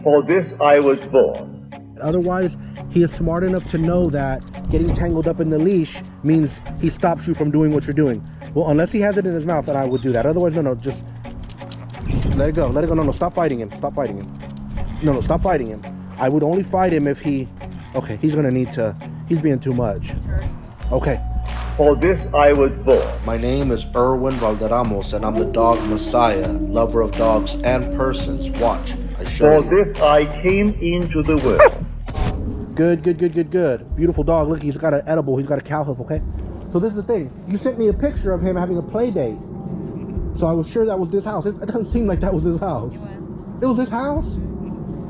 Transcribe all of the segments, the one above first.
For this I was born. Otherwise, he is smart enough to know that getting tangled up in the leash means he stops you from doing what you're doing. Well, unless he has it in his mouth, then I would do that. Otherwise, no, just let it go. Let it go. No, stop fighting him. Stop fighting him. No, stop fighting him. I would only fight him if he... Okay, he's gonna need to... He's being too much. Okay. For this I was born. My name is ErwinValderramos, and I'm the dog messiah, lover of dogs and persons. Watch, I show For you. this I came into the world. Good. Beautiful dog. Look, he's got an edible. He's got a cow hoof, okay? So this is the thing. You sent me a picture of him having a play date. So I was sure that was this house. It doesn't seem like that was his house. It was. It was his house?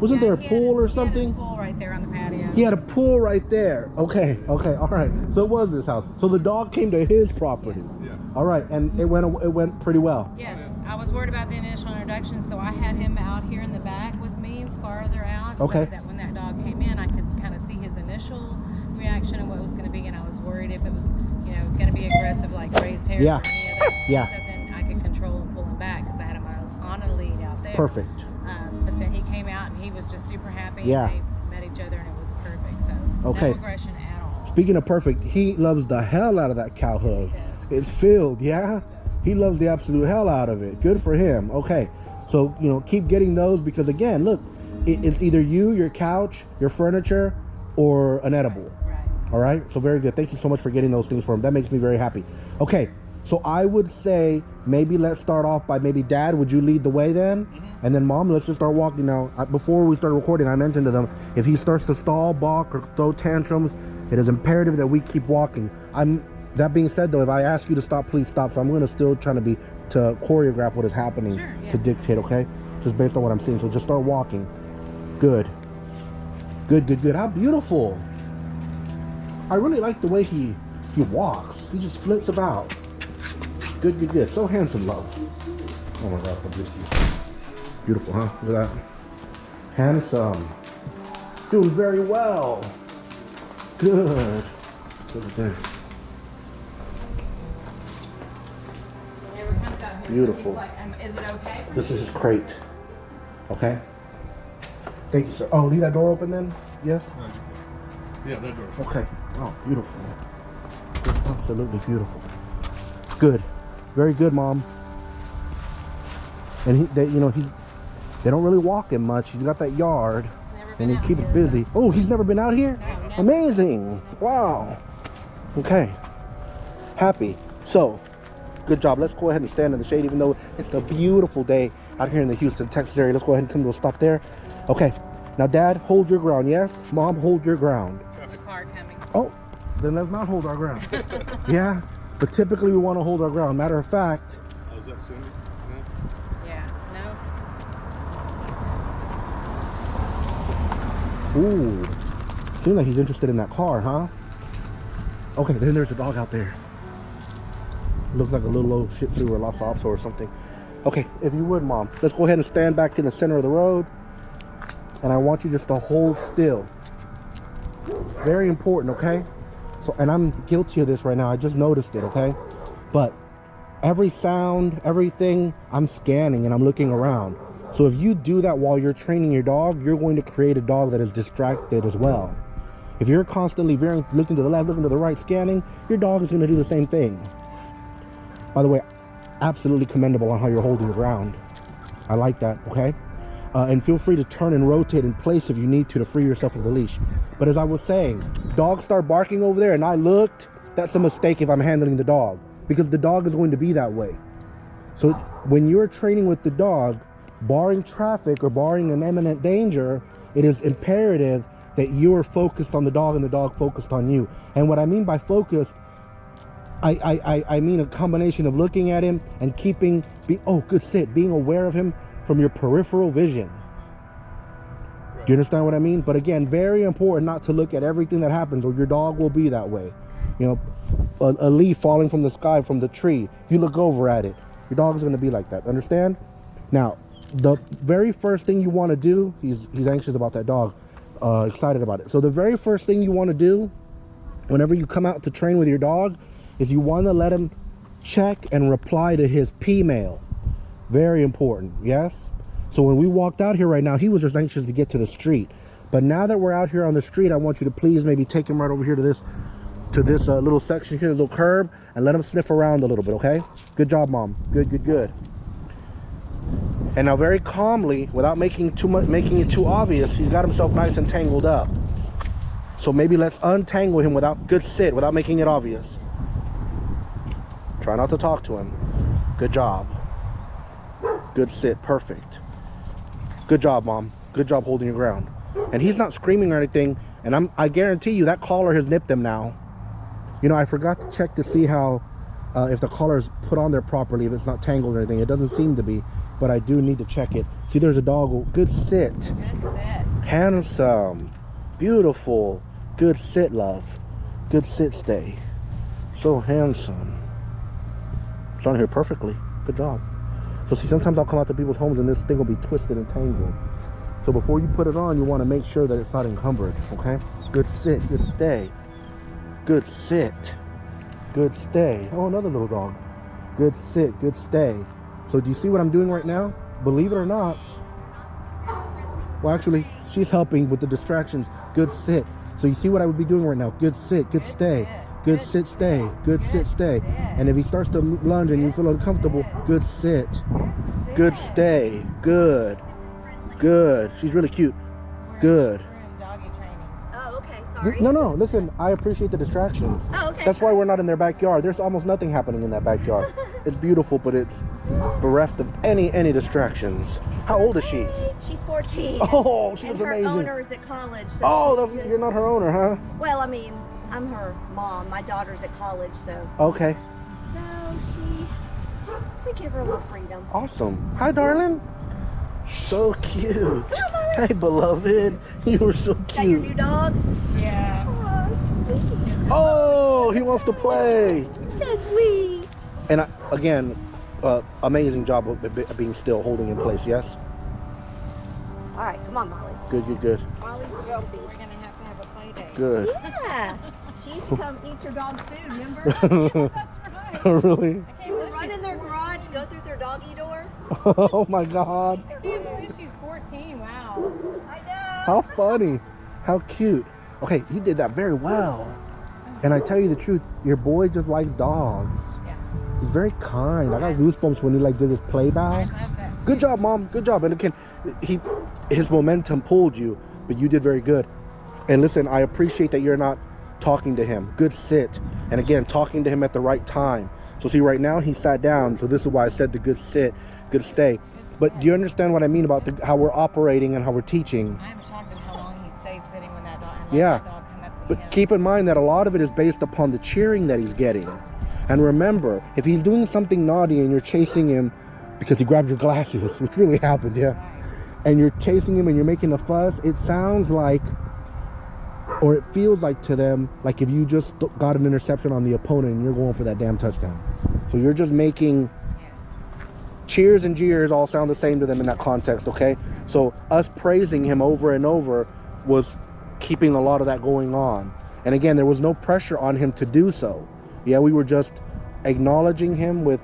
Wasn't there a pool or something? He had a pool right there on the patio. He had a pool right there. Okay, all right. So it was his house. So the dog came to his property. Yeah. All right, and it went pretty well. Yes, I was worried about the initial introduction, so I had him out here in the back with me, farther out, Okay. so that when that dog came in, I could kind of see his initial reaction and what it was going to be, and I was worried if it was, going to be aggressive, like raised hair. Yeah. Or any of that stuff, Yeah. So then I could control and pull him back because I had him on a lead out there. Perfect. But then he came out and he was just super happy. Yeah. And they met each other and it was perfect. So Okay. no aggression at all. Speaking of perfect, he loves the hell out of that cow hoof. It's filled, yeah? He loves the absolute hell out of it. Good for him. Okay. So, keep getting those because, again, look, it's either you, your couch, your furniture, or an edible. Right. All right? So very good. Thank you so much for getting those things for him. That makes me very happy. Okay. So I would say maybe let's start off by maybe Dad, would you lead the way then? And then Mom, let's just start walking now. Before we start recording, I mentioned to them, if he starts to stall, balk, or throw tantrums, it is imperative that we keep walking. That being said, though, if I ask you to stop, please stop. So I'm going to still trying to choreograph what is happening, Sure, yeah. to dictate, okay? Just based on what I'm seeing. So just start walking. Good. How beautiful. I really like the way he walks. He just flits about. Good. So handsome, love. Oh my God, so beautiful, huh? Look at that. Handsome. Doing very well. Good. Look at that. Beautiful. Like, is it okay for This is his crate. Okay? Thank you, sir. Oh, leave that door open then? Yes? Yeah, that door. Okay. Oh, beautiful. Absolutely beautiful. Good. Very good, Mom. And they don't really walk him much. He's got that yard, and he keeps busy. Oh, he's never been out here? No, never. Amazing. Wow. Okay. Happy. So, good job. Let's go ahead and stand in the shade, even though it's a beautiful day out here in the Houston, Texas area. Let's go ahead and come to a stop there. Okay. Now, Dad, hold your ground. Yes? Mom, hold your ground. There's a car coming. Oh, then let's not hold our ground. Yeah? But typically we want to hold our ground. Matter of fact... Oh, is that Cindy? Yeah, no. Ooh. Seems like he's interested in that car, huh? Okay, then there's a dog out there. Looks like a little old Shih Tzu or Lhasa Apso or something. Okay, if you would, Mom, let's go ahead and stand back in the center of the road. And I want you just to hold still. Very important, okay? So, and I'm guilty of this right now. I just noticed it, okay? But every sound, everything, I'm scanning and I'm looking around. So if you do that while you're training your dog, you're going to create a dog that is distracted as well. If you're constantly veering, looking to the left, looking to the right, scanning, your dog is going to do the same thing. By the way, absolutely commendable on how you're holding the ground. I like that, okay? And feel free to turn and rotate in place if you need to free yourself of the leash. But as I was saying, dogs start barking over there and I looked, that's a mistake if I'm handling the dog, because the dog is going to be that way. So when you're training with the dog, barring traffic or barring an imminent danger, it is imperative that you are focused on the dog and the dog focused on you. And what I mean by focus, I mean a combination of looking at him and being aware of him from your peripheral vision. Do you understand what I mean? But again, very important not to look at everything that happens, or your dog will be that way. A leaf falling from the sky, from the tree, if you look over at it, your dog is going to be like that. Understand? Now, the very first thing you want to do, he's anxious about that dog, excited about it. So the very first thing you want to do whenever you come out to train with your dog is you want to let him check and reply to his P mail. Very important, yes? So when we walked out here right now, he was just anxious to get to the street. But now that we're out here on the street, I want you to please maybe take him right over here to this little section here, little curb, and let him sniff around a little bit, okay? Good job, Mom. Good, good, good. And now very calmly, without making it too obvious, he's got himself nice and tangled up. So maybe let's untangle him without making it obvious. Try not to talk to him. Good job. Good sit, perfect. Good job, Mom. Good job holding your ground. And he's not screaming or anything, and I guarantee you that collar has nipped him now. You know, I forgot to check to see how, if the collar is put on there properly, if it's not tangled or anything. It doesn't seem to be, but I do need to check it. See, there's a dog. Good sit. Good sit. Handsome. Beautiful. Good sit, love. Good sit, stay. So handsome. It's on here perfectly. Good job. So see, sometimes I'll come out to people's homes and this thing will be twisted and tangled. So before you put it on, you want to make sure that it's not encumbered, okay? Good sit, good stay. Good sit, good stay. Oh, another little dog. Good sit, good stay. So do you see what I'm doing right now? Believe it or not. Well, actually, she's helping with the distractions. Good sit. So you see what I would be doing right now? Good sit, good stay. Good sit, stay. Good sit, stay. And if he starts to lunge and you feel uncomfortable, good sit. Good stay. Good. Good. She's really cute. Good. We're in doggy training. Oh, okay. Sorry. No. Listen, I appreciate the distractions. Oh, okay. That's why we're not in their backyard. There's almost nothing happening in that backyard. It's beautiful, but it's bereft of any distractions. How old is she? She's 14. Oh, she was and her amazing. owner is at college. So Oh, she you're not her owner, huh? Well, I mean, I'm her mom. My daughter's at college, so. Okay. So we give her a little freedom. Awesome. Hi, darling. So cute. Hey, beloved. You were so Got your new cute. dog? Yeah. Oh, she's sweet. Oh, he wants to play. That's sweet. And again, amazing job of being still, holding in place, yes? All right, come on, Molly. Good, good, good. Molly's grumpy. We're going to have a play date. Good. Yeah. She used to come eat your dog's food, remember? That's right. Really? I can't believe Run in their garage, go through their doggy door. Oh my God. I can't believe she's 14. Wow. I know. How funny. How cute. Okay, he did that very well. And I tell you the truth, your boy just likes dogs. Yeah. He's very kind. I got goosebumps when he did his play bow. I love that. Good job, Mom. Good job. And again, his momentum pulled you, but you did very good. And listen, I appreciate that you're not talking to him. Good sit. And again, talking to him at the right time. So see, right now he sat down. So this is why I said the good sit, good stay. But do you understand what I mean about how we're operating and how we're teaching? I'm shocked at how long he stayed sitting when that dog, and Yeah. let that dog come up to But him. keep in mind that a lot of it is based upon the cheering that he's getting. And remember, if he's doing something naughty and you're chasing him because he grabbed your glasses, which really happened, yeah, and you're chasing him and you're making a fuss, it sounds like, or it feels like to them, like if you just got an interception on the opponent and you're going for that damn touchdown. So you're just making cheers and jeers all sound the same to them in that context, okay? So us praising him over and over was keeping a lot of that going on. And again, there was no pressure on him to do so. Yeah, we were just acknowledging him with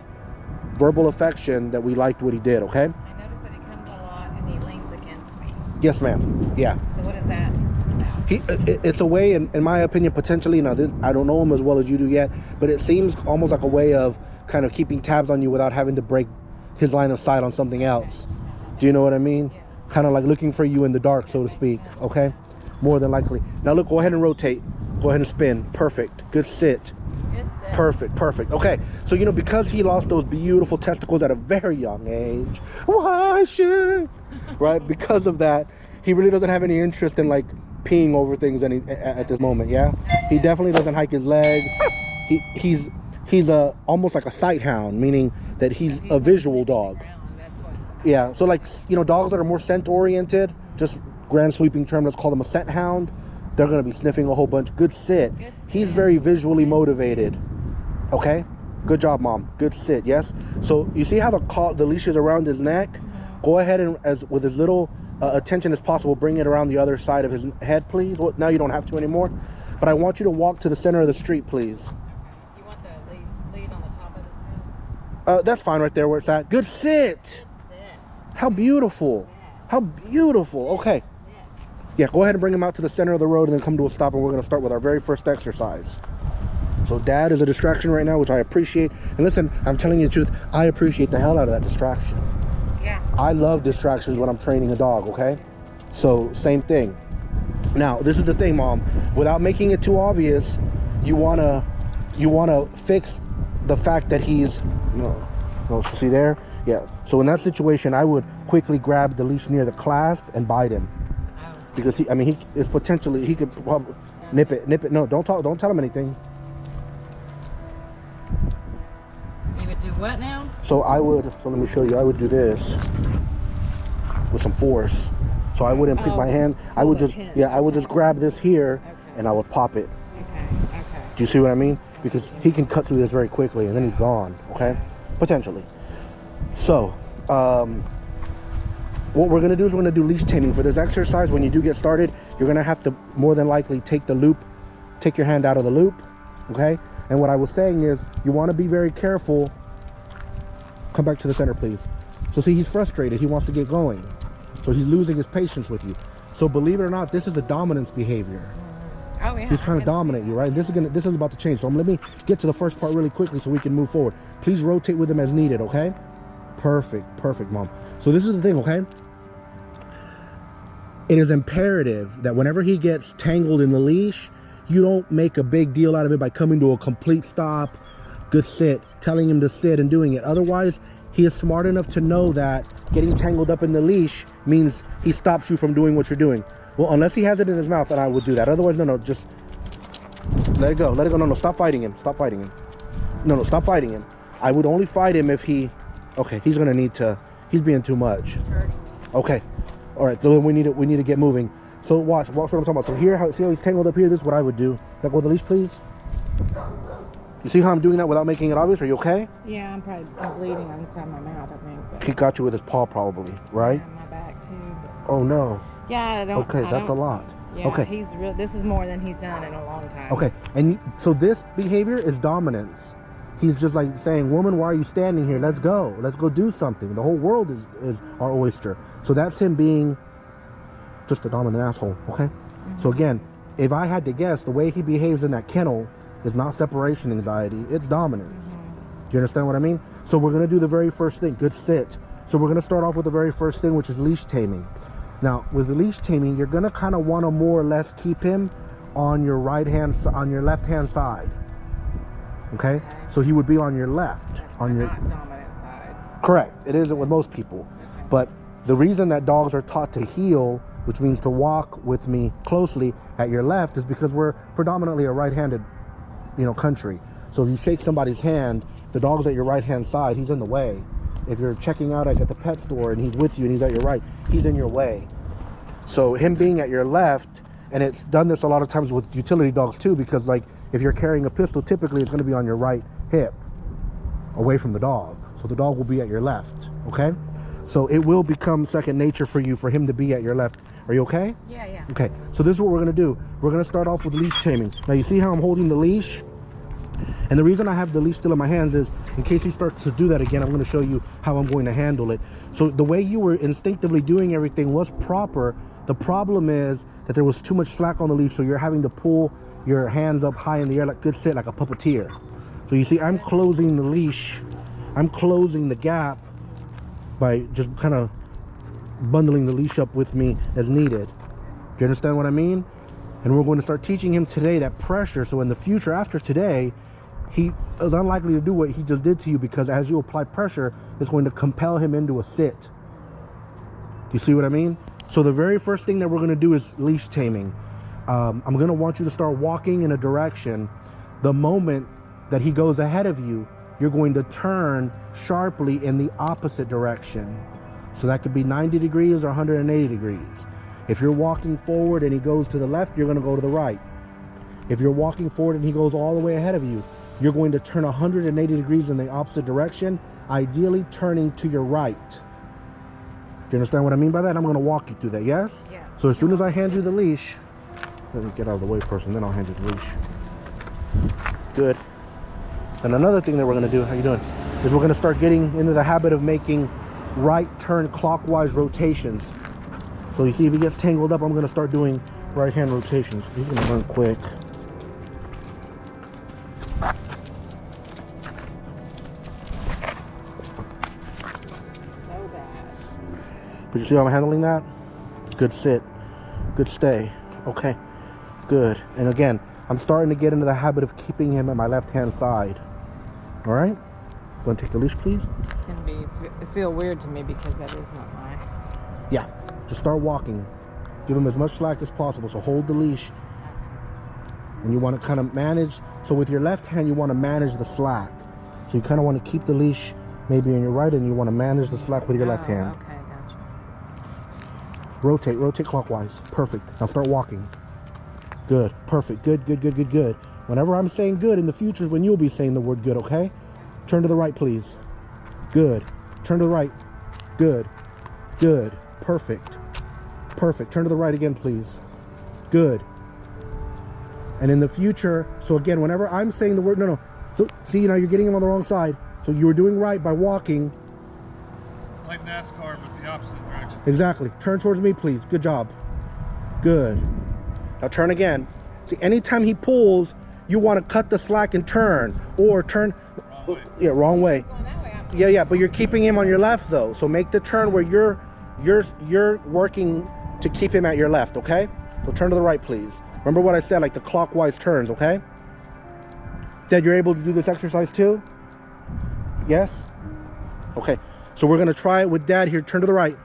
verbal affection that we liked what he did, okay? I noticed that he comes a lot and he leans against me. Yes, ma'am. Yeah. So what is that about? It's a way, in my opinion, potentially, now I don't know him as well as you do yet, but it seems almost like a way of kind of keeping tabs on you without having to break his line of sight on something else. Do you know what I mean? Yes. Kind of like looking for you in the dark, so to speak, okay? More than likely. Now look, go ahead and rotate. Go ahead and spin. Perfect. Good sit. Good sit. Perfect, perfect. Okay, so you know, because he lost those beautiful testicles at a very young age, why should, right? Because of that, he really doesn't have any interest in like peeing over things at this moment, yeah? He definitely doesn't hike his legs. He's almost like a sight hound, meaning that he's a visual dog. That's what's Yeah, so like, you know, dogs that are more scent oriented, just grand sweeping term, let's call them a scent hound. They're gonna be sniffing a whole bunch. Good sit. Good He's sit. very visually motivated. Okay, good job, Mom. Good sit. Yes. So you see how the leash is around his neck? Go ahead and with as little attention as possible, bring it around the other side of his head, please. Well, now you don't have to anymore, but I want you to walk to the center of the street, please. You want the lead on the top of his head? That's fine right there where it's at. Good sit. Good sit. How beautiful. How beautiful. Okay. Yeah, go ahead and bring him out to the center of the road and then come to a stop, and we're going to start with our very first exercise. So dad is a distraction right now, which I appreciate. And listen, I'm telling you the truth, I appreciate the hell out of that distraction. Yeah. I love distractions when I'm training a dog, okay? So same thing. Now, this is the thing, Mom. Without making it too obvious, you wanna fix the fact that he's no, see there? Yeah. So in that situation, I would quickly grab the leash near the clasp and bite him. Oh. Because he is potentially, he could probably nip it. No, don't tell him anything. You would do what now? So let me show you. I would do this with some force. So I wouldn't pick my hand. I would just, I would just grab this here and I would pop it. Okay. Do you see what I mean? Because he can cut through this very quickly and then he's gone, okay? Potentially. So, what we're gonna do is we're gonna do leash taming. For this exercise, when you do get started, you're gonna have to more than likely take your hand out of the loop, okay? And what I was saying is, you wanna be very careful. Come back to the center, please. So see, he's frustrated, he wants to get going. So he's losing his patience with you. So believe it or not, this is the dominance behavior. Oh yeah. He's trying to dominate you, right? This is about to change. So let me get to the first part really quickly so we can move forward. Please rotate with him as needed, okay? Perfect, Mom. So this is the thing, okay? It is imperative that whenever he gets tangled in the leash, you don't make a big deal out of it by coming to a complete stop, good sit, telling him to sit and doing it. Otherwise, he is smart enough to know that getting tangled up in the leash means he stops you from doing what you're doing. Well, unless he has it in his mouth, then I would do that. Otherwise, no, just let it go. No, stop fighting him. Stop fighting him. No, stop fighting him. I would only fight him if he, okay, he's gonna need to, he's being too much. Okay, all right, so we need to get moving. So watch what I'm talking about. So here, see how he's tangled up here? This is what I would do. Let go of the leash, please. You see how I'm doing that without making it obvious? Are you okay? Yeah, I'm bleeding on the side of my mouth, I think. But He got you with his paw probably, right? yeah, my back too. Oh no. Yeah, I don't. Okay, that's a lot. Yeah, Okay. he's real. This is more than he's done in a long time. Okay, and so this behavior is dominance. He's just like saying, woman, why are you standing here? Let's go do something. The whole world is our oyster. So that's him being just a dominant asshole, okay? So again, if I had to guess, the way he behaves in that kennel is not separation anxiety, it's dominance. Do you understand what I mean? So we're gonna do the very first thing, good sit. So we're gonna start off with the very first thing, which is leash taming. Now, with the leash taming, you're gonna kind of wanna more or less keep him on your on your left-hand side. Okay? So he would be on your left. That's on your not dominant side. Correct. It isn't with most people. But the reason that dogs are taught to heel, which means to walk with me closely at your left, is because we're predominantly a right-handed, country. So if you shake somebody's hand, the dog's at your right-hand side, he's in the way. If you're checking out at the pet store and he's with you and he's at your right, he's in your way. So him being at your left, and it's done this a lot of times with utility dogs too, because like if you're carrying a pistol, typically it's going to be on your right hip, away from the dog. So the dog will be at your left, okay? So it will become second nature for you for him to be at your left. Are you okay? Yeah. Okay, so this is what we're gonna do. We're gonna start off with leash taming. Now you see how I'm holding the leash? And the reason I have the leash still in my hands is in case he starts to do that again, I'm gonna show you how I'm going to handle it. So the way you were instinctively doing everything was proper. The problem is that there was too much slack on the leash, so you're having to pull your hands up high in the air like good sit, like a puppeteer. So you see I'm closing the leash, I'm closing the gap by just kind of bundling the leash up with me as needed. Do you understand what I mean? And we're going to start teaching him today that pressure, so in the future after today, he is unlikely to do what he just did to you, because as you apply pressure, it's going to compel him into a sit. Do you see what I mean? So the very first thing that we're going to do is leash taming. I'm going to want you to start walking in a direction. The moment that he goes ahead of you, you're going to turn sharply in the opposite direction. So that could be 90 degrees or 180 degrees. If you're walking forward and he goes to the left, you're going to go to the right. If you're walking forward and he goes all the way ahead of you, you're going to turn 180 degrees in the opposite direction, ideally turning to your right. Do you understand what I mean by that? I'm going to walk you through that, yes? Yeah. So as soon as I hand you the leash, let me get out of the way first and then I'll hand you the leash. Good. And another thing that we're going to do, how you doing, is we're going to start getting into the habit of making right turn clockwise rotations. So you see, if he gets tangled up, I'm gonna start doing right hand rotations. He's gonna learn quick. So bad. But you see how I'm handling that? Good sit, good stay. Okay, good. And again, I'm starting to get into the habit of keeping him at my left hand side. All right, want to take the leash, please? It's gonna be feel weird to me because that is not my. Yeah, just start walking. Give him as much slack as possible. So hold the leash. And you want to kind of manage. So with your left hand, you want to manage the slack. So you kind of want to keep the leash maybe in your right, and you want to manage the slack with your left hand. Okay, gotcha. Rotate clockwise. Perfect. Now start walking. Good, perfect, good. Whenever I'm saying good in the future is when you'll be saying the word good, okay? Turn to the right, please. Good. Turn to the right. Good. Perfect. Turn to the right again, please. Good. And in the future, so again, whenever I'm saying the word, no. So see, now you're getting him on the wrong side. So you were doing right by walking. It's like NASCAR, but the opposite direction. Exactly. Turn towards me, please. Good job. Good. Now turn again. See, anytime he pulls, you want to cut the slack and turn, or turn. Wrong way. Yeah, wrong way. Going that way after. Yeah, but you're keeping him on your left though. So make the turn where you're working to keep him at your left, okay? So turn to the right, please. Remember what I said, like the clockwise turns, okay? Dad, you're able to do this exercise too? Yes? Okay, so we're gonna try it with Dad here. Turn to the right.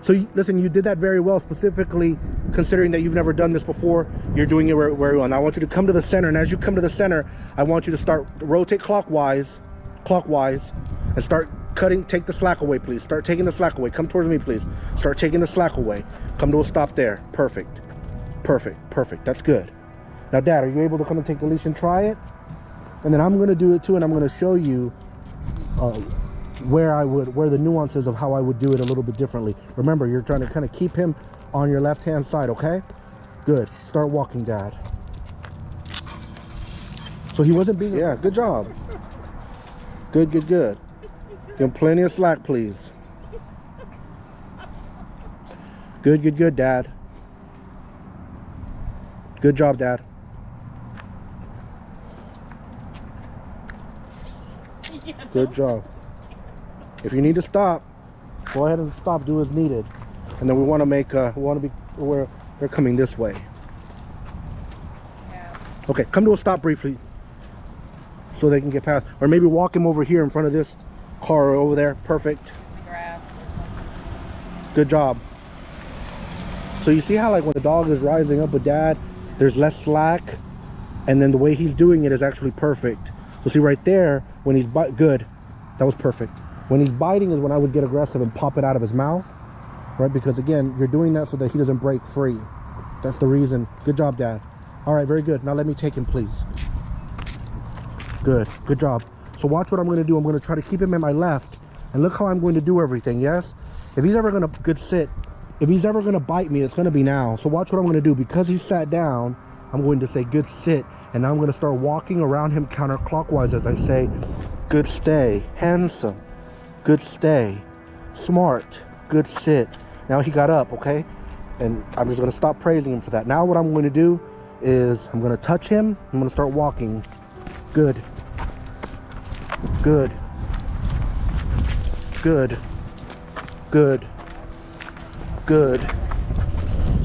So listen, you did that very well, specifically considering that you've never done this before. You're doing it very well. Now I want you to come to the center, and as you come to the center, I want you to start rotate clockwise, and start cutting. Take the slack away, please. Start taking the slack away. Come towards me, please. Start taking the slack away. Come to a stop there. Perfect. That's good. Now, Dad, are you able to come and take the leash and try it? And then I'm going to do it too, and I'm going to show you where the nuances of how I would do it a little bit differently. Remember, you're trying to kind of keep him on your left hand side, okay? Good. Start walking, Dad. So he wasn't being, yeah, good job. Good. Give him plenty of slack, please. Good, Dad. Good job, Dad. Good job. If you need to stop, go ahead and stop. Do as needed. And then we want to make. We want to be where they're coming this way. Yeah. Okay, come to a stop briefly, so they can get past. Or maybe walk him over here in front of this car over there. Perfect. The grass. Good job. So you see how, like, when the dog is rising up with Dad, there's less slack, and then the way he's doing it is actually perfect. So see right there, when he's good, that was perfect. When he's biting is when I would get aggressive and pop it out of his mouth, right? Because again, you're doing that so that he doesn't break free. That's the reason. Good job, Dad. All right, very good. Now let me take him, please. Good job. So watch what I'm going to do. I'm going to try to keep him at my left, and look how I'm going to do everything. Yes, if he's ever going to good sit, if he's ever going to bite me, it's going to be now. So watch what I'm going to do. Because he's sat down, I'm going to say good sit, and now I'm going to start walking around him counterclockwise as I say good stay, handsome, good stay, smart, good sit. Now he got up, okay? And I'm just going to stop praising him for that. Now what I'm going to do is I'm going to touch him. I'm going to start walking. Good.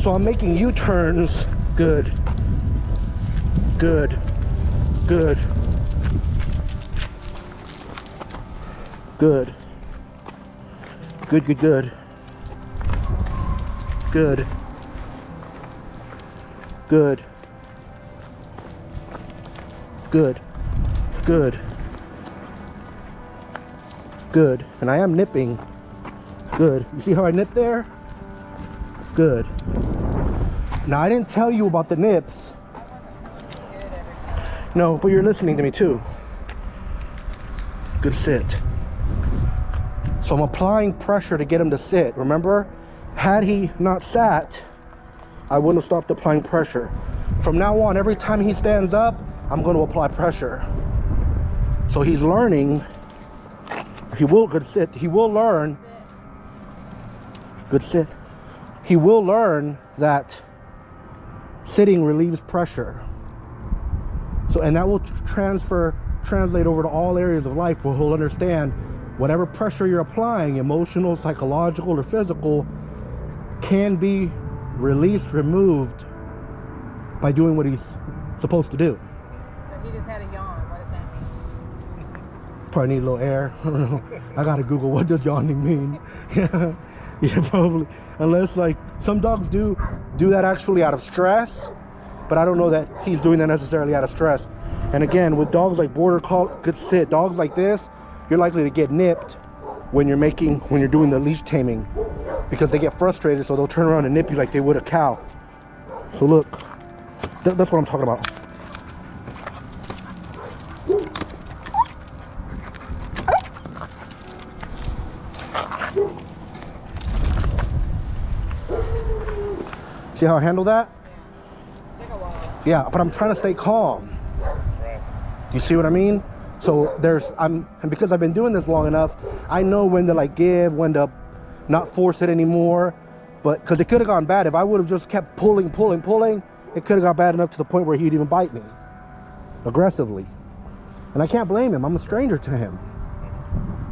So I'm making U-turns. Good. Good. And I am nipping. Good. You see how I nip there? Good. Now I didn't tell you about the nips. No, but you're listening to me too. Good sit. So I'm applying pressure to get him to sit. Remember, had he not sat, I wouldn't have stopped applying pressure. From now on, every time he stands up, I'm going to apply pressure. So he's learning. He will good sit. He will learn Good sit. He will learn that sitting relieves pressure. So, and that will translate over to all areas of life where he'll understand whatever pressure you're applying, emotional, psychological, or physical, can be released, removed by doing what he's supposed to do. So he just had a yawn. What does that mean? Probably need a little air. I don't know. I gotta Google what does yawning mean. Yeah, yeah, probably. Unless like some dogs do that actually out of stress, but I don't know that he's doing that necessarily out of stress. And again, with dogs like border collie, good sit, dogs like this, you're likely to get nipped when you're doing the leash taming, because they get frustrated, so they'll turn around and nip you like they would a cow. So look, that's what I'm talking about. See how I handle that? Take a while. Yeah, but I'm trying to stay calm. You see what I mean? So and because I've been doing this long enough, I know when to like give, when to not force it anymore. But because it could have gone bad if I would have just kept pulling, it could have got bad enough to the point where he'd even bite me aggressively. And I can't blame him. I'm a stranger to him.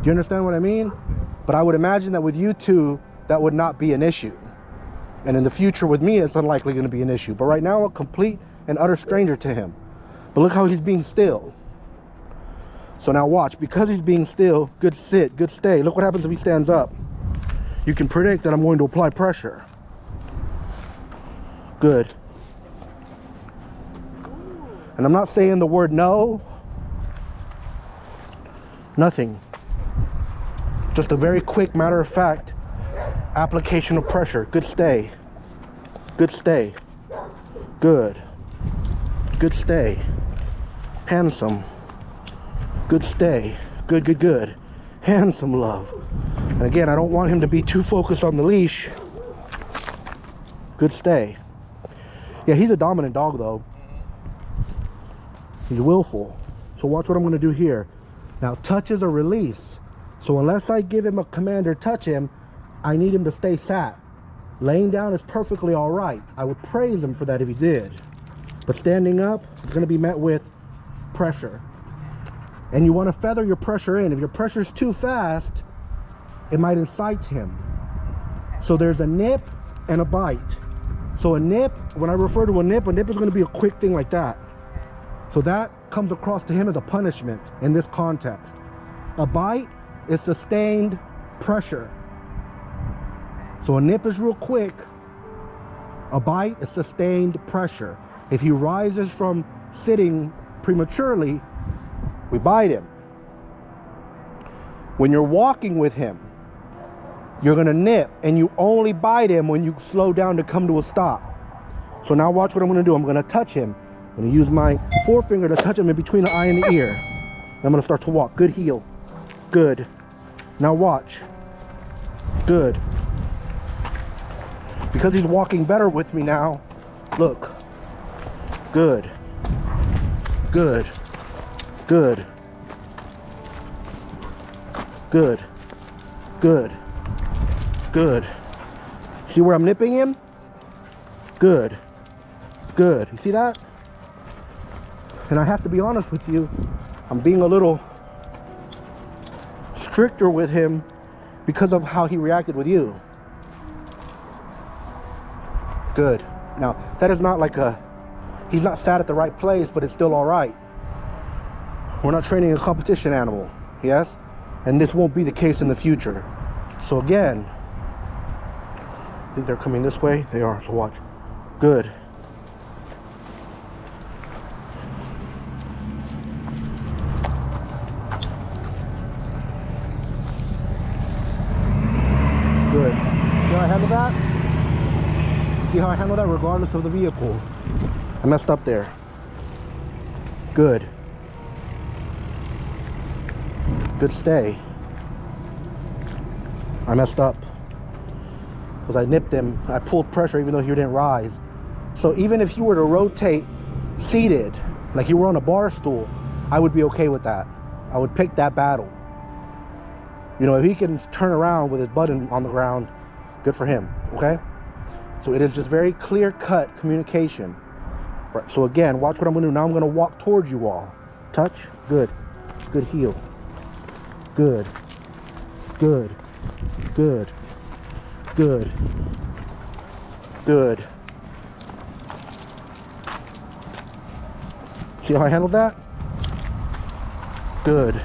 Do you understand what I mean? But I would imagine that with you two, that would not be an issue. And in the future with me, it's unlikely going to be an issue. But right now, I'm a complete and utter stranger to him. But look how he's being still. So now watch, because he's being still, good sit, good stay. Look what happens if he stands up. You can predict that I'm going to apply pressure. Good. And I'm not saying the word no. Nothing. Just a very quick, matter of fact application of pressure. Good stay. Good stay. Good. Good stay. Handsome. Good stay. Good, good, good. Handsome, love. And again, I don't want him to be too focused on the leash. Good stay. Yeah, he's a dominant dog though. He's willful. So watch what I'm going to do here. Now, touch is a release. So unless I give him a command or touch him, I need him to stay sat. Laying down is perfectly all right. I would praise him for that if he did. But standing up is going to be met with pressure. And you want to feather your pressure in. If your pressure is too fast, it might incite him. So there's a nip and a bite. So a nip, when I refer to a nip is going to be a quick thing like that. So that comes across to him as a punishment in this context. A bite is sustained pressure. So a nip is real quick. A bite is sustained pressure. If he rises from sitting prematurely, we bite him. When you're walking with him, you're gonna nip, and you only bite him when you slow down to come to a stop. So now watch what I'm gonna do. I'm gonna touch him. I'm gonna use my forefinger to touch him in between the eye and the ear. I'm gonna start to walk. Good heel. Good. Now watch. Good. Because he's walking better with me now, look. Good. Good. Good. Good. Good. Good. See where I'm nipping him? Good. Good. You see that? And I have to be honest with you, I'm being a little stricter with him because of how he reacted with you. Good. Now, that is not like he's not sat at the right place, but it's still all right. We're not training a competition animal, yes? And this won't be the case in the future. So again, I think they're coming this way. They are, so watch. Good. Good. See how I handle that? See how I handle that regardless of the vehicle? I messed up there. Good. Good stay. I messed up because I nipped him. I pulled pressure even though he didn't rise. So even if you were to rotate seated, like you were on a bar stool, I would be okay with that. I would pick that battle. You know, if he can turn around with his butt on the ground, Good for him, okay? So it is just very clear-cut communication. Right, so again, watch what I'm gonna do. Now I'm gonna walk towards you all. Touch, good. Good heel. Good. Good. Good. Good. Good. See how I handled that? Good.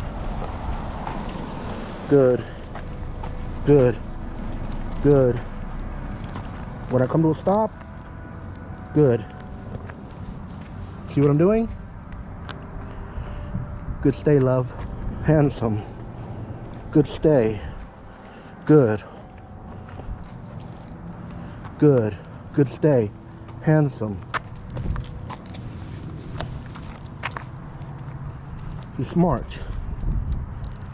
Good. Good. Good. When I come to a stop, good. See what I'm doing? Good stay, love. Handsome. Good stay. Good. Good. Good stay. Handsome. He's smart.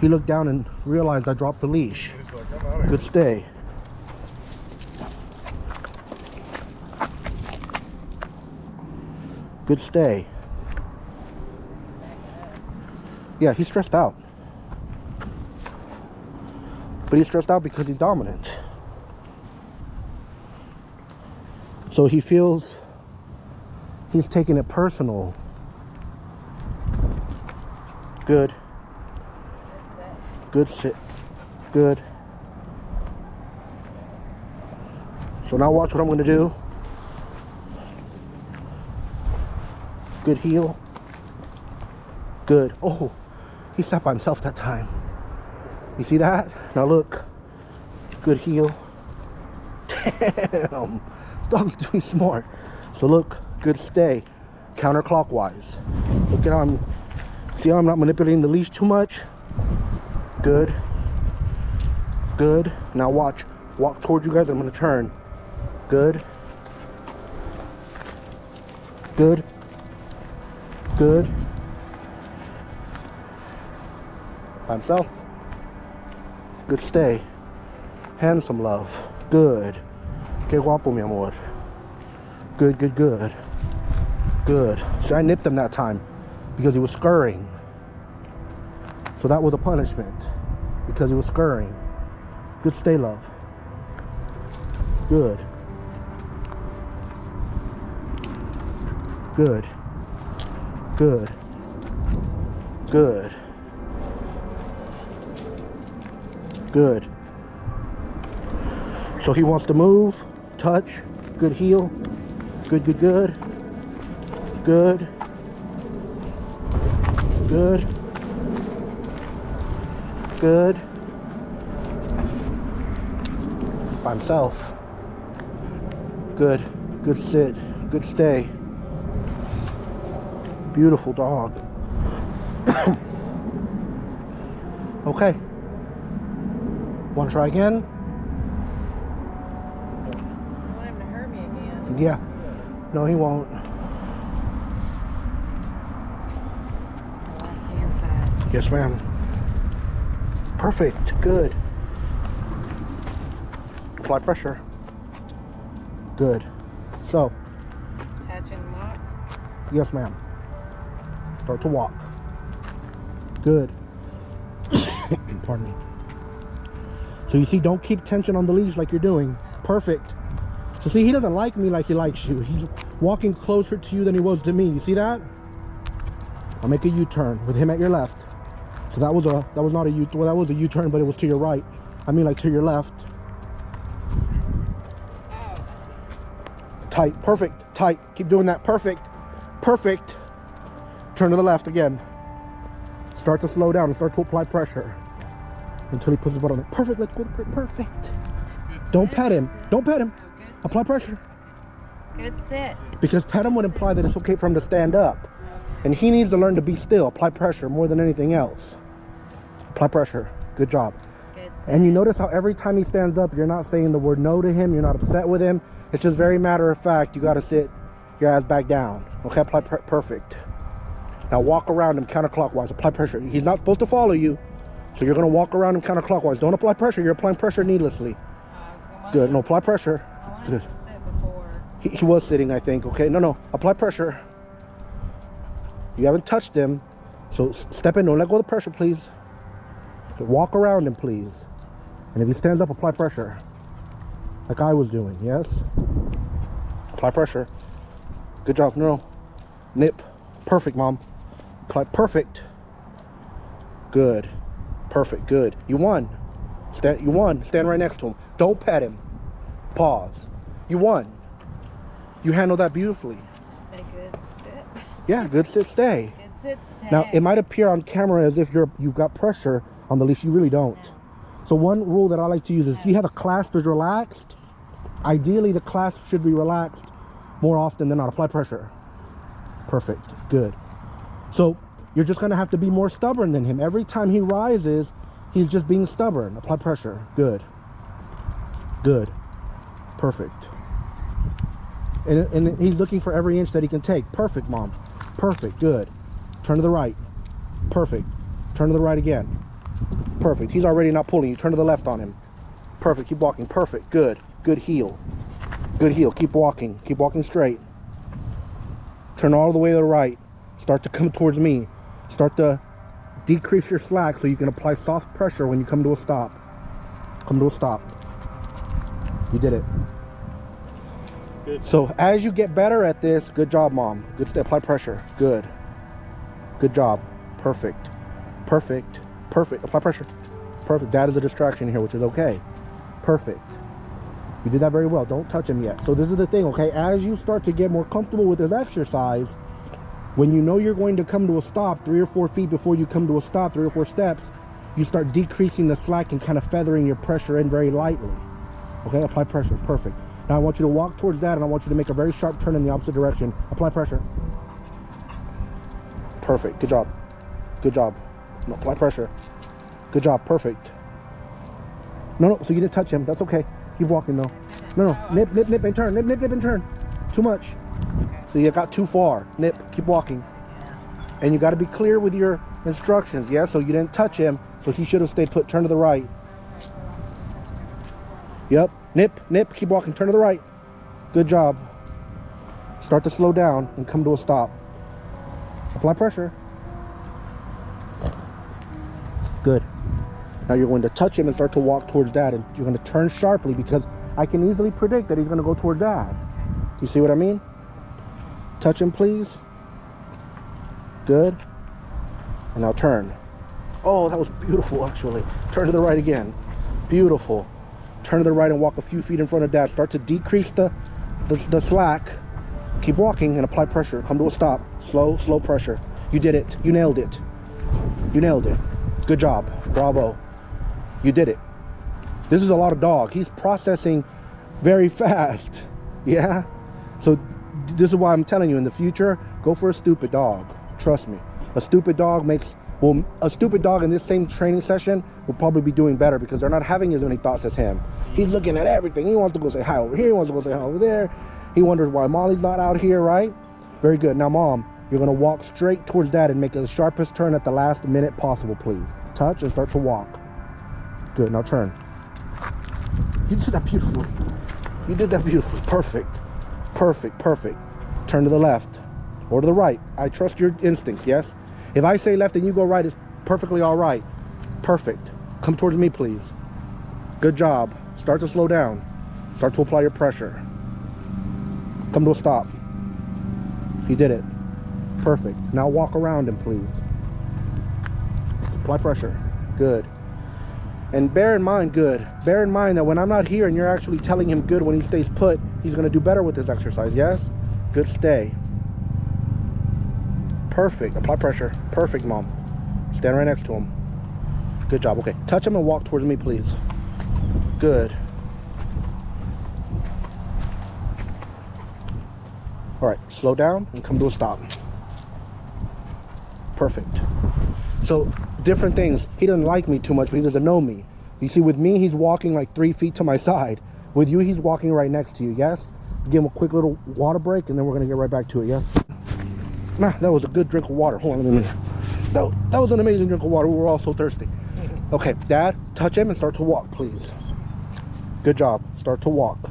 He looked down and realized I dropped the leash. Good stay. Good stay. Yeah, he's stressed out. But he's stressed out because he's dominant. So he feels he's taking it personal. Good. Good sit. Good. So now watch what I'm going to do. Good heel. Good. Oh, he sat by himself that time. You see that? Now look. Good heel. Damn. Dog's doing smart. So look. Good stay. Counterclockwise. Look at how I'm. See how I'm not manipulating the leash too much? Good. Good. Now watch. Walk towards you guys. I'm going to turn. Good. Good. Good. By himself. Good stay. Handsome, love. Good. Que guapo, mi amor. Good, good, good. Good. See, I nipped him that time because he was scurrying. So that was a punishment because he was scurrying. Good stay, love. Good. Good. Good. Good. Good. So he wants to move, touch, good heel, good, good, good, good, good, good, by himself, good, good sit, good stay, beautiful dog. Okay. Want to try again? I want him to hurt me again. Yeah. No, he won't. Left hand side. Yes, ma'am. Perfect. Good. Apply pressure. Good. So, Touch and walk. yes, ma'am. Start to walk. Good. Pardon me. So you see, don't keep tension on the leash like you're doing. Perfect. So see, he doesn't like me like he likes you. He's walking closer to you than he was to me. You see that? I'll make a U-turn with him at your left. So that was not a U, well, that was a U-turn, but it was to your right. I mean, like to your left. Tight, perfect, tight. Keep doing that. Perfect, perfect. Turn to the left again. Start to slow down and start to apply pressure until he puts his butt on it. Perfect. Let's go. Perfect. Don't pet him. Don't pet him. Oh, good. Apply pressure. Good sit. Because pet him would imply that it's okay for him to stand up. And he needs to learn to be still. Apply pressure more than anything else. Apply pressure. Good job. Good sit. And you notice how every time he stands up, you're not saying the word no to him. You're not upset with him. It's just very matter of fact. You got to sit your ass back down. Okay, apply perfect. Now walk around him counterclockwise. Apply pressure. He's not supposed to follow you. So you're going to walk around him counterclockwise. Don't apply pressure. You're applying pressure needlessly. Good. No, apply pressure. I wanted Good. him to sit before. He was sitting, I think. Okay. No. Apply pressure. You haven't touched him. So step in. Don't let go of the pressure, please. So walk around him, please. And if he stands up, apply pressure. like I was doing, yes? Apply pressure. Good job, no. Nip. Perfect, Mom. Apply, perfect. Good. Perfect, good. You won. You won. Stand right next to him. Don't pet him. Pause. You won. You handled that beautifully. Say good sit. Yeah, good sit, stay. Good sit, stay. Now, it might appear on camera as if you've got pressure on the leash. You really don't. No. So one rule that I like to use is, see how the clasp is relaxed? Ideally, the clasp should be relaxed more often than not. Apply pressure. Perfect. Good. So you're just going to have to be more stubborn than him. Every time he rises, he's just being stubborn. Apply pressure. Good. Good. Perfect. And he's looking for every inch that he can take. Perfect, Mom. Perfect. Good. Turn to the right. Perfect. Turn to the right again. Perfect. He's already not pulling. You turn to the left on him. Perfect. Keep walking. Perfect. Good. Good heel. Good heel. Keep walking. Keep walking straight. Turn all the way to the right. Start to come towards me. Start to decrease your slack so you can apply soft pressure when you come to a stop. Come to a stop. You did it. Good. So as you get better at this, good job, Mom. Good step. Apply pressure. Good. Good job. Perfect. Perfect. Perfect. Apply pressure. Perfect. That is a distraction here, which is okay. Perfect. You did that very well. Don't touch him yet. So this is the thing, okay? As you start to get more comfortable with this exercise, when you know you're going to come to a stop 3 or 4 feet before you come to a stop, 3 or 4 steps, you start decreasing the slack and kind of feathering your pressure in very lightly. Okay, apply pressure. Perfect. Now I want you to walk towards that, and I want you to make a very sharp turn in the opposite direction. Apply pressure. Perfect. Good job. Good job. No, apply pressure. Good job. Perfect. No, so you didn't touch him. That's okay. Keep walking though. No, nip, nip, nip, and turn. Nip, nip, nip, and turn. Too much. So you got too far. Nip, keep walking. And you got to be clear with your instructions, yeah? So you didn't touch him, so he should have stayed put. Turn to the right. Yep. Nip, nip, keep walking. Turn to the right. Good job. Start to slow down and come to a stop. Apply pressure. Good. Now you're going to touch him and start to walk towards Dad, and you're going to turn sharply because I can easily predict that he's going to go towards Dad. Do you see what I mean? Touch him, please. Good. And now turn. Oh, that was beautiful, actually. Turn to the right again. Beautiful. Turn to the right and walk a few feet in front of Dad. Start to decrease the slack. Keep walking and apply pressure. Come to a stop. Slow, slow pressure. You did it. You nailed it. You nailed it. Good job. Bravo. You did it. This is a lot of dog. He's processing very fast. Yeah? So this is why I'm telling you, in the future, go for a stupid dog. Trust me. A stupid dog a stupid dog in this same training session will probably be doing better because they're not having as many thoughts as him. He's looking at everything. He wants to go say hi over here. He wants to go say hi over there. He wonders why Molly's not out here, right? Very good. Now, Mom, you're going to walk straight towards Dad and make the sharpest turn at the last minute possible, please. Touch and start to walk. Good. Now turn. You did that beautifully. You did that beautifully. Perfect. Perfect. Perfect. Turn to the left or to the right. I trust your instincts, yes? If I say left and you go right, it's perfectly all right. Perfect. Come towards me, please. Good job. Start to slow down. Start to apply your pressure. Come to a stop. You did it. Perfect. Now walk around him, please. Apply pressure. Good. And bear in mind, good. Bear in mind that when I'm not here and you're actually telling him good when he stays put, he's going to do better with this exercise, yes? Good, stay. Perfect. Apply pressure. Perfect, Mom. Stand right next to him. Good job. Okay. Touch him and walk towards me, please. Good. All right. Slow down and come to a stop. Perfect. So, different things. He doesn't like me too much, but he doesn't know me. You see, with me, he's walking like 3 feet to my side. With you, he's walking right next to you, yes? Give him a quick little water break, and then we're going to get right back to it, yes? Nah, that was a good drink of water. Hold on a minute. That was an amazing drink of water. We were all so thirsty. Okay, Dad, touch him and start to walk, please. Good job. Start to walk.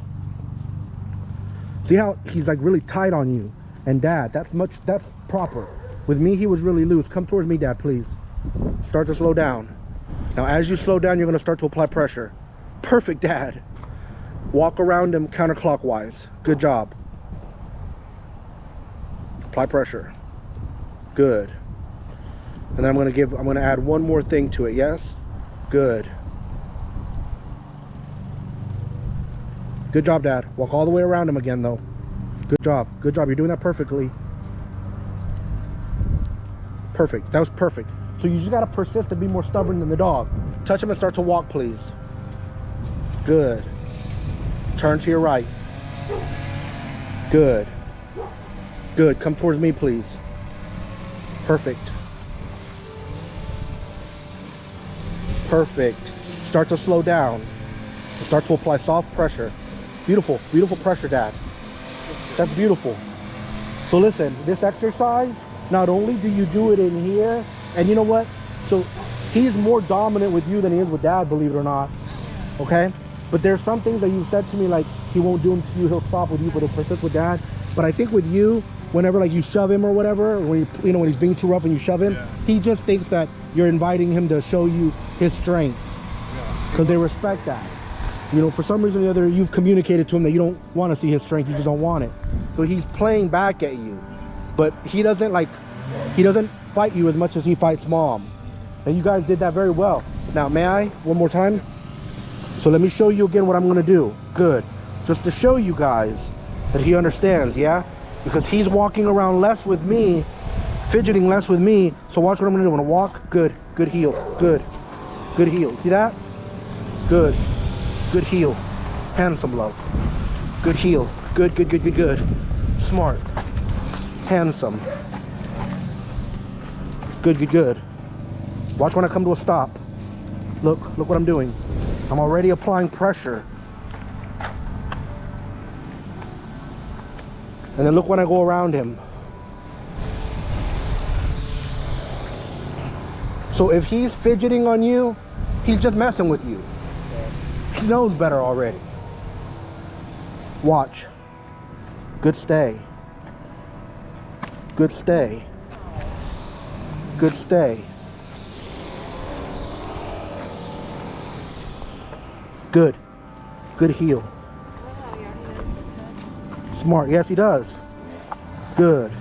See how he's like really tight on you? And Dad, that's proper. With me, he was really loose. Come towards me, Dad, please. Start to slow down. Now, as you slow down, you're going to start to apply pressure. Perfect, Dad. Walk around him counterclockwise. Good job. Apply pressure. Good. And then I'm gonna add one more thing to it. Yes? Good. Good job, Dad. Walk all the way around him again, though. Good job. Good job. You're doing that perfectly. Perfect. That was perfect. So you just gotta persist and be more stubborn than the dog. Touch him and start to walk, please. Good. Turn to your right. Good. Good. Come towards me, please. Perfect. Perfect. Start to slow down. Start to apply soft pressure. Beautiful. Beautiful pressure, Dad. That's beautiful. So listen, this exercise, not only do you do it in here, and you know what? So he's more dominant with you than he is with Dad, believe it or not. Okay? But there's some things that you've said to me, like he won't do them to you, he'll stop with you, but he'll persist with Dad. But I think with you, whenever like you shove him or whatever, when when he's being too rough and you shove him, he just thinks that you're inviting him to show you his strength. Because they respect that. You know, for some reason or the other, you've communicated to him that you don't want to see his strength, you just don't want it. So he's playing back at you. But he doesn't fight you as much as he fights Mom. And you guys did that very well. Now, may I? One more time? So let me show you again what I'm going to do. Good. Just to show you guys that he understands, yeah? Because he's walking around less with me, fidgeting less with me. So watch what I'm going to do. I'm going to walk. Good. Good heel. Good. Good heel. See that? Good. Good heel. Handsome, love. Good heel. Good, good, good, good, good. Smart. Handsome. Good, good, good. Watch when I come to a stop. Look what I'm doing. I'm already applying pressure. And then look when I go around him. So if he's fidgeting on you, he's just messing with you. He knows better already. Watch. Good stay. Good stay. Good stay. Good. Good heel. Smart. Yes, he does. Good.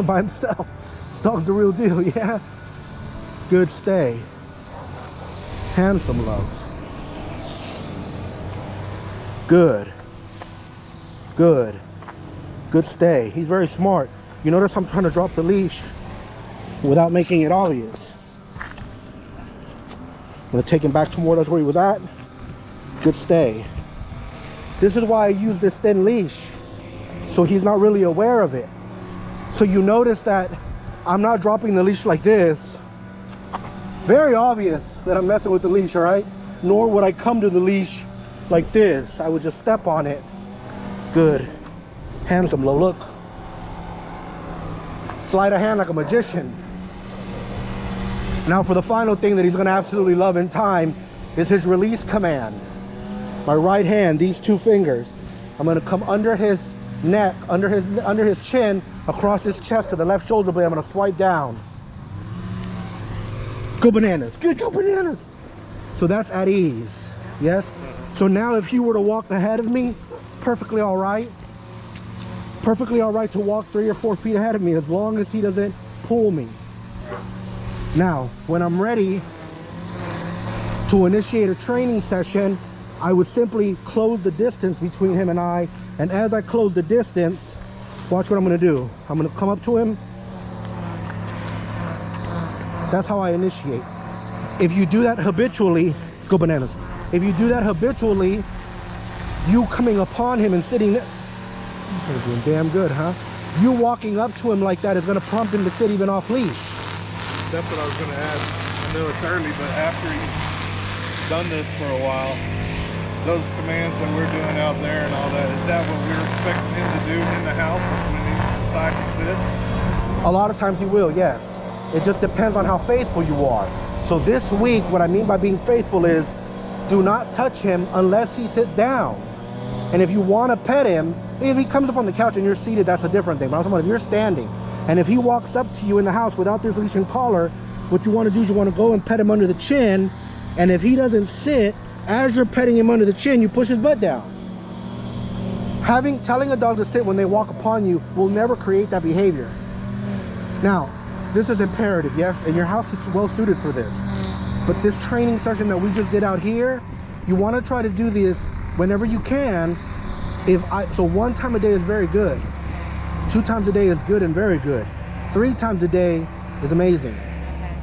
By himself. Dog's the real deal, yeah? Good stay. Handsome, love. Good. Good. Good stay. He's very smart. You notice I'm trying to drop the leash without making it obvious. I'm going to take him back to more or less where he was at. Good stay. This is why I use this thin leash, so he's not really aware of it. So you notice that I'm not dropping the leash like this. Very obvious that I'm messing with the leash, all right? Nor would I come to the leash like this. I would just step on it. Good. Handsome, look. Sleight of hand like a magician. Now for the final thing that he's gonna absolutely love in time is his release command. My right hand, these two fingers, I'm gonna come under his neck, under his chin, across his chest to the left shoulder blade. I'm gonna swipe down. Go bananas. Good, go bananas. So that's at ease. Yes? So now if he were to walk ahead of me, perfectly all right. Perfectly all right to walk 3 or 4 feet ahead of me as long as he doesn't pull me. Now, when I'm ready to initiate a training session, I would simply close the distance between him and I. And as I close the distance, watch what I'm gonna do. I'm gonna come up to him. That's how I initiate. If you do that habitually, go bananas. If you do that habitually, you coming upon him and sitting there, you're doing damn good, huh? You walking up to him like that is gonna prompt him to sit even off leash. That's what I was gonna add. I know it's early, but after you've done this for a while, those commands that we're doing out there and all that, is that what we're expecting him to do in the house when he decides to sit? A lot of times he will, yes. It just depends on how faithful you are. So this week, what I mean by being faithful is, do not touch him unless he sits down. And if you want to pet him, if he comes up on the couch and you're seated, that's a different thing. But I'm talking about if you're standing, and if he walks up to you in the house without this leash and collar, what you want to do is you want to go and pet him under the chin. And if he doesn't sit, as you're petting him under the chin, you push his butt down. Telling a dog to sit when they walk upon you will never create that behavior. Now, this is imperative, yes, and your house is well suited for this. But this training session that we just did out here, you want to try to do this whenever you can. So 1 time a day is very good. 2 times a day is good and very good. 3 times a day is amazing.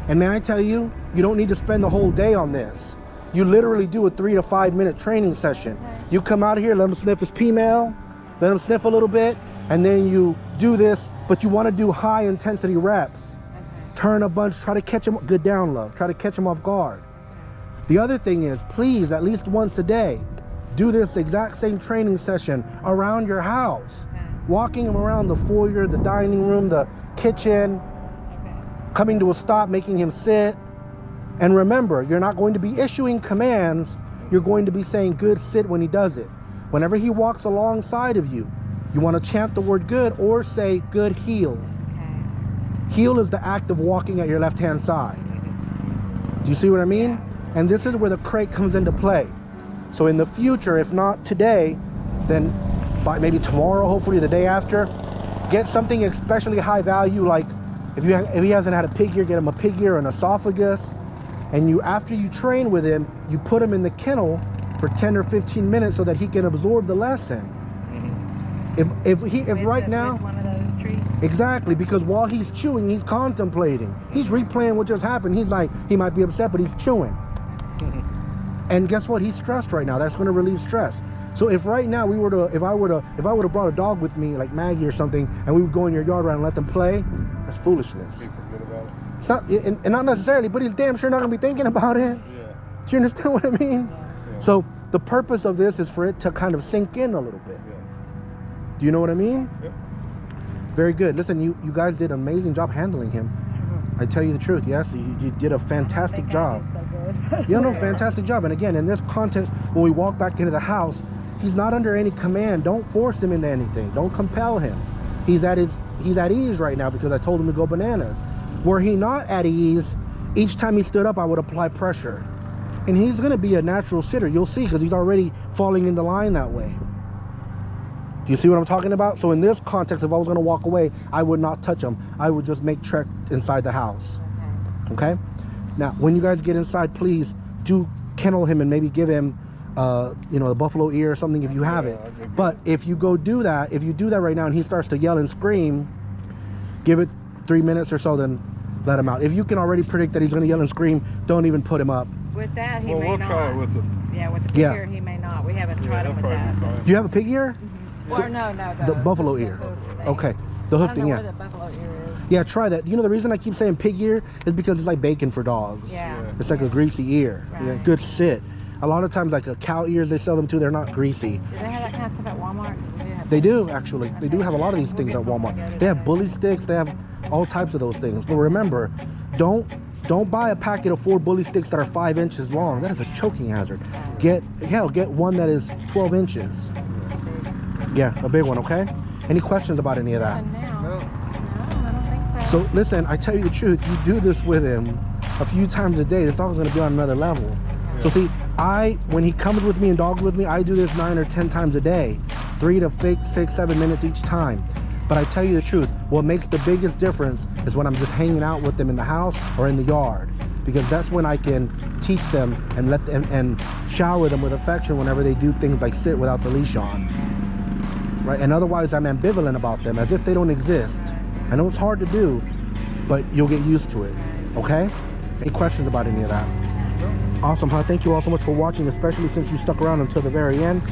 And may I tell you, you don't need to spend the whole day on this. You literally do a 3 to 5 minute training session. You come out here, let him sniff his P-mail, let him sniff a little bit, and then you do this, but you want to do high intensity reps. Turn a bunch, try to catch him, good down love, try to catch him off guard. The other thing is, please, at least once a day, do this exact same training session around your house. Walking him around the foyer, the dining room, the kitchen, coming to a stop, making him sit. And remember, you're not going to be issuing commands, you're going to be saying good sit when he does it. Whenever he walks alongside of you, you want to chant the word good or say good heel. Heel is the act of walking at your left-hand side. Do you see what I mean? And this is where the crate comes into play. So in the future, if not today, then by maybe tomorrow, hopefully the day after, get something especially high value, like if he hasn't had a pig ear, get him a pig ear, an esophagus. And after you train with him, you put him in the kennel for 10 or 15 minutes so that he can absorb the lesson. If right now, one of those treats. exactly, because while he's chewing, he's contemplating, he's replaying what just happened. He's like, he might be upset, but he's chewing. And guess what? He's stressed right now. That's going to relieve stress. So if right now if I would have brought a dog with me, like Maggie or something, and we would go in your yard around and let them play, that's foolishness. Forget about it. It's not, and not necessarily, but he's damn sure not going to be thinking about it. Yeah. Do you understand what I mean? Yeah. So the purpose of this is for it to kind of sink in a little bit. Yeah. Do you know what I mean? Yep. Very good. Listen, you guys did an amazing job handling him. I tell you the truth, yes, you did a fantastic job. So good. Yeah, no, fantastic job. And again, in this context, when we walk back into the house, he's not under any command. Don't force him into anything. Don't compel him. He's at ease right now because I told him to go bananas. Were he not at ease, each time he stood up, I would apply pressure. And he's going to be a natural sitter. You'll see, because he's already falling into line that way. Do you see what I'm talking about? So in this context, if I was going to walk away, I would not touch him. I would just make trek inside the house. Okay? Now, when you guys get inside, please do kennel him and maybe give him a buffalo ear or something if you have it. But if you do that right now and he starts to yell and scream, give it 3 minutes or so, then let him out. If you can already predict that he's going to yell and scream, don't even put him up. With that, he Well, may we'll not. try it with him. Yeah, with the pig ear, he may not. We haven't tried him with that. Do you have a pig ear? Or no, The buffalo ear. Okay. The hoof thing, I yeah. don't know where the buffalo ear is. Yeah, try that. You know the reason I keep saying pig ear is because it's like bacon for dogs. Yeah. It's like a greasy ear. Right. Yeah, good sit. A lot of times, like a cow ears, they sell them too. They're not greasy. Do they have that kind of stuff at Walmart? They do, actually. They do have a lot of these things at Walmart. They have bully sticks. They have all types of those things. But remember, don't buy a packet of 4 bully sticks that are 5 inches long. That is a choking hazard. Get one that is 12 inches. Yeah, a big one, okay? Any questions about any of that? No, I don't think so. So listen, I tell you the truth, you do this with him a few times a day, this dog is gonna be on another level. So see, when he comes with me and dogs with me, I do this 9 or 10 times a day, 3 to 6, 7 minutes each time. But I tell you the truth, what makes the biggest difference is when I'm just hanging out with them in the house or in the yard, because that's when I can teach them and let them and shower them with affection whenever they do things like sit without the leash on. Right? And otherwise I'm ambivalent about them, as if they don't exist. I know it's hard to do, but you'll get used to it. Okay? Any questions about any of that? Awesome, huh? Thank you all so much for watching, especially since you stuck around until the very end.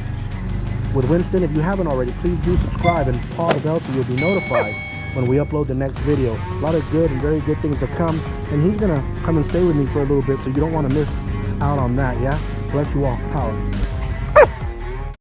With Winston, if you haven't already, please do subscribe and paw the bell so you'll be notified when we upload the next video. A lot of good and very good things to come, and he's gonna come and stay with me for a little bit, so you don't want to miss out on that. Yeah, bless you all. Power.